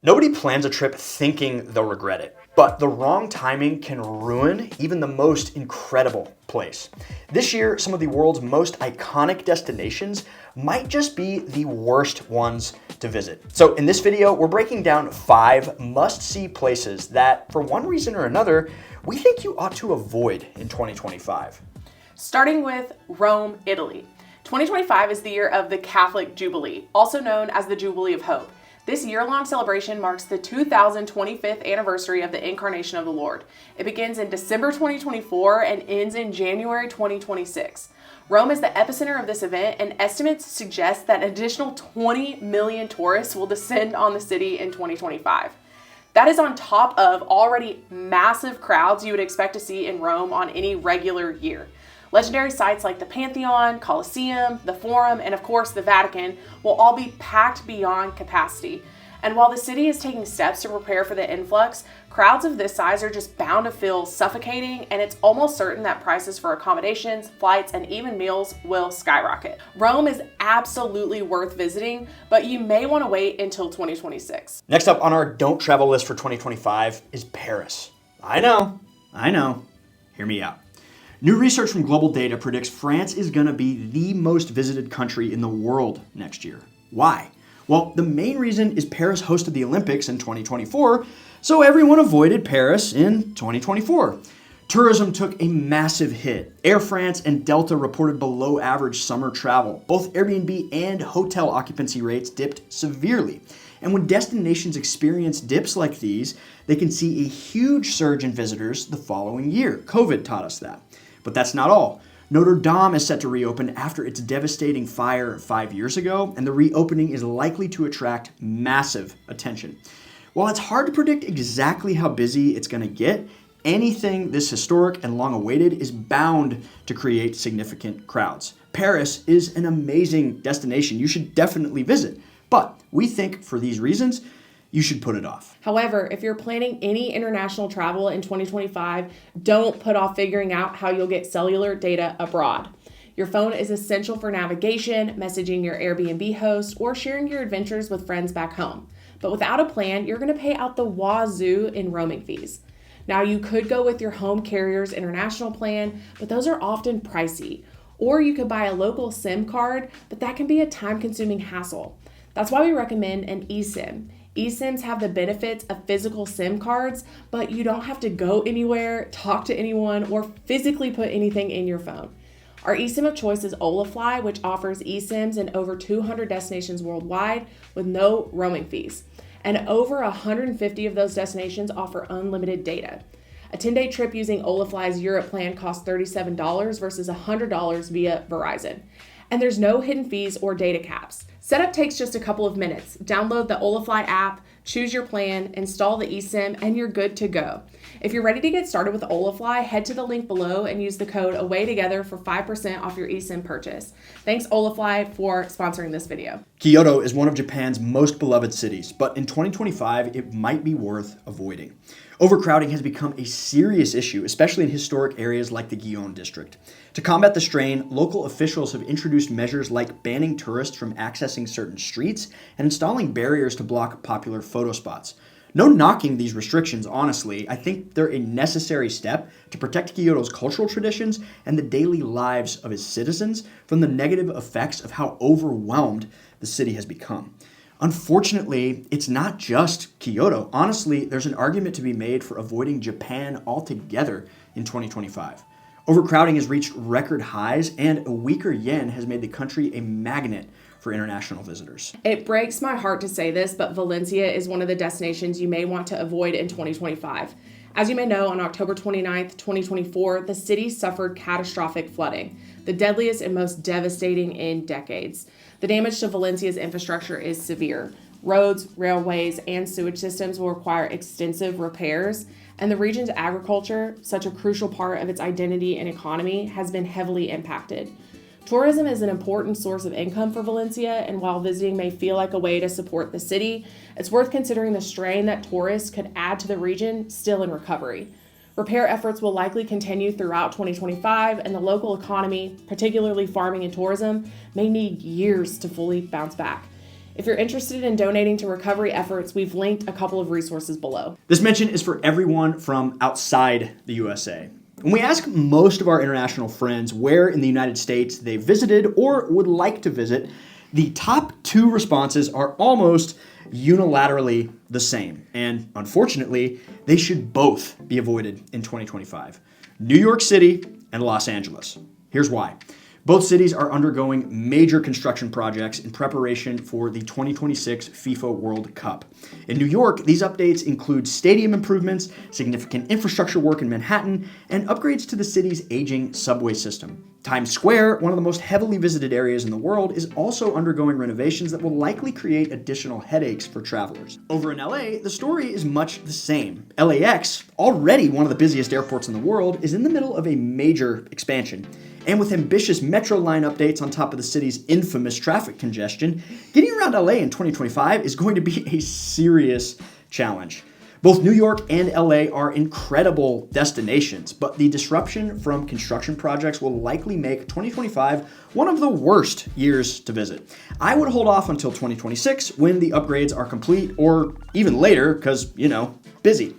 Nobody plans a trip thinking they'll regret it, but the wrong timing can ruin even the most incredible place. This year, some of the world's most iconic destinations might just be the worst ones to visit. So in this video, we're breaking down 5 must-see places that, for one reason or another, we think you ought to avoid in 2025. Starting with Rome, Italy. 2025 is the year of the Catholic Jubilee, also known as the Jubilee of Hope. This year-long celebration marks the 2025th anniversary of the Incarnation of the Lord. It begins in December 2024 and ends in January 2026. Rome is the epicenter of this event, and estimates suggest that an additional 20 million tourists will descend on the city in 2025. That is on top of already massive crowds you would expect to see in Rome on any regular year. Legendary sites like the Pantheon, Colosseum, the Forum, and of course the Vatican will all be packed beyond capacity. And while the city is taking steps to prepare for the influx, crowds of this size are just bound to feel suffocating, and it's almost certain that prices for accommodations, flights, and even meals will skyrocket. Rome is absolutely worth visiting, but you may want to wait until 2026. Next up on our don't travel list for 2025 is Paris. I know. Hear me out. New research from Global Data predicts France is going to be the most visited country in the world next year. Why? Well, the main reason is Paris hosted the Olympics in 2024, so everyone avoided Paris in 2024. Tourism took a massive hit. Air France and Delta reported below average summer travel. Both Airbnb and hotel occupancy rates dipped severely. And when destinations experience dips like these, they can see a huge surge in visitors the following year. COVID taught us that. But that's not all. Notre Dame is set to reopen after its devastating fire 5 years ago, and the reopening is likely to attract massive attention. While it's hard to predict exactly how busy it's going to get, anything this historic and long-awaited is bound to create significant crowds. Paris is an amazing destination you should definitely visit, but we think for these reasons, you should put it off. However, if you're planning any international travel in 2025, don't put off figuring out how you'll get cellular data abroad. Your phone is essential for navigation, messaging your Airbnb host, or sharing your adventures with friends back home. But without a plan, you're going to pay out the wazoo in roaming fees. Now, you could go with your home carrier's international plan, but those are often pricey. Or you could buy a local SIM card, but that can be a time-consuming hassle. That's why we recommend an eSIM. eSIMs have the benefits of physical SIM cards, but you don't have to go anywhere, talk to anyone, or physically put anything in your phone. Our eSIM of choice is Olafly, which offers eSIMs in over 200 destinations worldwide with no roaming fees. And over 150 of those destinations offer unlimited data. A 10-day trip using Olafly's Europe plan costs $37 versus $100 via Verizon. And there's no hidden fees or data caps. Setup takes just a couple of minutes. Download the Olafly app, choose your plan, install the eSIM, and you're good to go. If you're ready to get started with Olafly, head to the link below and use the code AWAYTOGETHER for 5% off your eSIM purchase. Thanks Olafly for sponsoring this video. Kyoto is one of Japan's most beloved cities, but in 2025, it might be worth avoiding. Overcrowding has become a serious issue, especially in historic areas like the Gion district. To combat the strain, local officials have introduced measures like banning tourists from accessing certain streets and installing barriers to block popular photo spots. No knocking these restrictions, honestly. I think they're a necessary step to protect Kyoto's cultural traditions and the daily lives of its citizens from the negative effects of how overwhelmed the city has become. Unfortunately, it's not just Kyoto. Honestly, there's an argument to be made for avoiding Japan altogether in 2025. Overcrowding has reached record highs, and a weaker yen has made the country a magnet for international visitors. It breaks my heart to say this, but Valencia is one of the destinations you may want to avoid in 2025. As you may know, on October 29th, 2024, the city suffered catastrophic flooding, the deadliest and most devastating in decades. The damage to Valencia's infrastructure is severe. Roads, railways, and sewage systems will require extensive repairs, and the region's agriculture, such a crucial part of its identity and economy, has been heavily impacted. Tourism is an important source of income for Valencia, and while visiting may feel like a way to support the city, it's worth considering the strain that tourists could add to the region still in recovery. Repair efforts will likely continue throughout 2025, and the local economy, particularly farming and tourism, may need years to fully bounce back. If you're interested in donating to recovery efforts, we've linked a couple of resources below. This mention is for everyone from outside the USA. When we ask most of our international friends where in the United States they visited or would like to visit, the top 2 responses are almost unilaterally the same. And unfortunately, they should both be avoided in 2025. New York City and Los Angeles. Here's why. Both cities are undergoing major construction projects in preparation for the 2026 FIFA World Cup. In New York, these updates include stadium improvements, significant infrastructure work in Manhattan, and upgrades to the city's aging subway system. Times Square, one of the most heavily visited areas in the world, is also undergoing renovations that will likely create additional headaches for travelers. Over in LA, the story is much the same. LAX, already one of the busiest airports in the world, is in the middle of a major expansion. And with ambitious metro line updates on top of the city's infamous traffic congestion, getting around LA in 2025 is going to be a serious challenge. Both New York and LA are incredible destinations, but the disruption from construction projects will likely make 2025 one of the worst years to visit. I would hold off until 2026 when the upgrades are complete, or even later because, busy.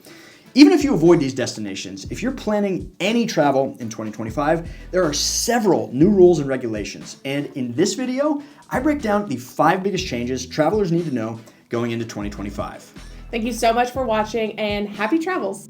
Even if you avoid these destinations, if you're planning any travel in 2025, there are several new rules and regulations. And in this video, I break down the 5 biggest changes travelers need to know going into 2025. Thank you so much for watching and happy travels.